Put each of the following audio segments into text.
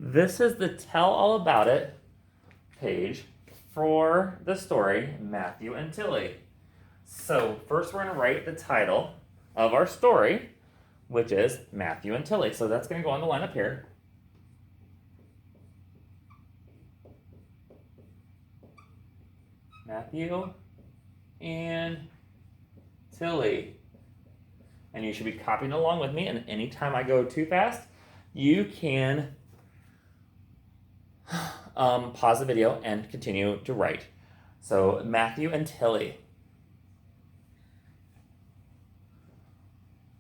This is the Tell All About It page for the story Matthew and Tilly. So first we're going to write the title of our story, which is Matthew and Tilly. So that's going to go on the line up here. Matthew and Tilly. And you should be copying along with me, and anytime I go too fast, you can pause the video and continue to write. So Matthew and Tilly.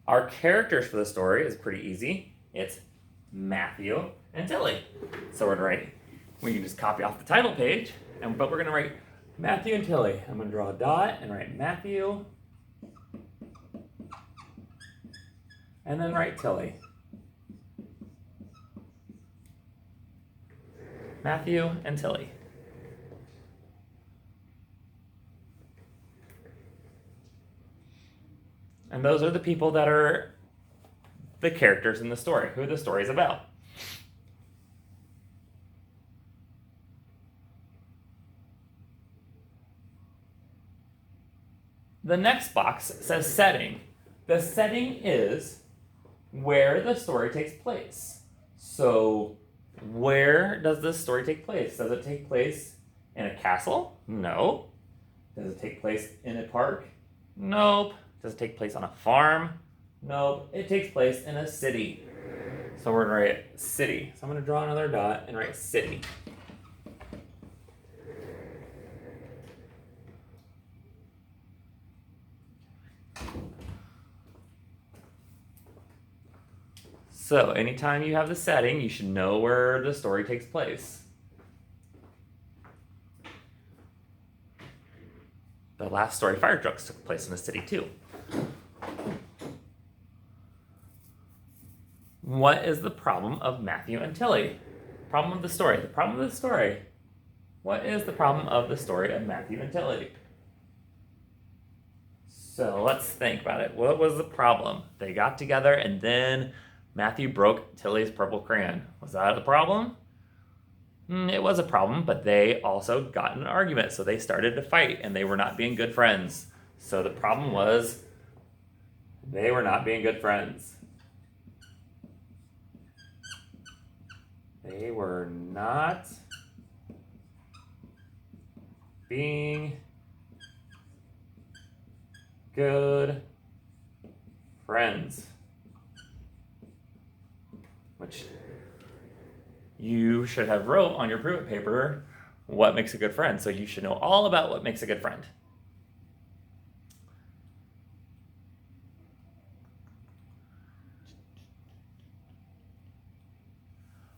Our characters for the story is pretty easy. It's Matthew and Tilly. So we're gonna write, we can just copy off the title page, but we're gonna write Matthew and Tilly. I'm gonna draw a dot and write Matthew, and then write Tilly. Matthew and Tilly. And those are the people that are the characters in the story, who the story is about. The next box says setting. The setting is where the story takes place. So where does this story take place? Does it take place in a castle? No. Does it take place in a park? Nope. Does it take place on a farm? Nope. It takes place in a city. So we're going to write city. So I'm going to draw another dot and write city. So anytime you have the setting, you should know where the story takes place. The last story, Fire Trucks, took place in a city too. What is the problem of Matthew and Tilly? Problem of the story. The problem of the story. What is the problem of the story of Matthew and Tilly? So let's think about it. What was the problem? They got together and then Matthew broke Tilly's purple crayon. Was that a problem? It was a problem, but they also got in an argument, so they started to fight, and they were not being good friends. So the problem was they were not being good friends. They were not being good friends. Which you should have wrote on your prove it paper what makes a good friend. So you should know all about what makes a good friend.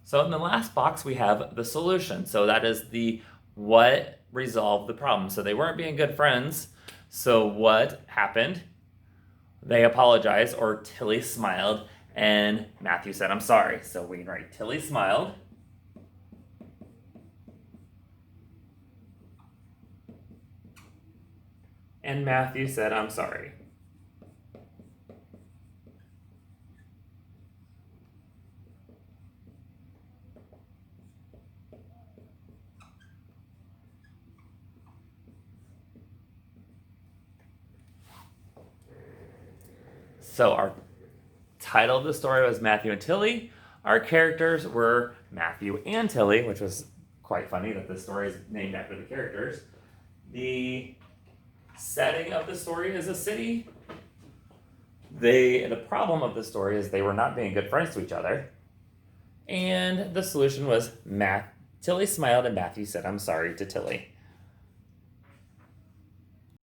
So in the last box, we have the solution. So that is the what resolved the problem. So they weren't being good friends. So what happened? They apologized, or Tilly smiled, and Matthew said, I'm sorry. So we can write Tilly smiled. And Matthew said, I'm sorry. So our title of the story was Matthew and Tilly. Our characters were Matthew and Tilly, which was quite funny that the story is named after the characters. The setting of the story is a city. The problem of the story is they were not being good friends to each other. And the solution was Tilly smiled and Matthew said, I'm sorry to Tilly.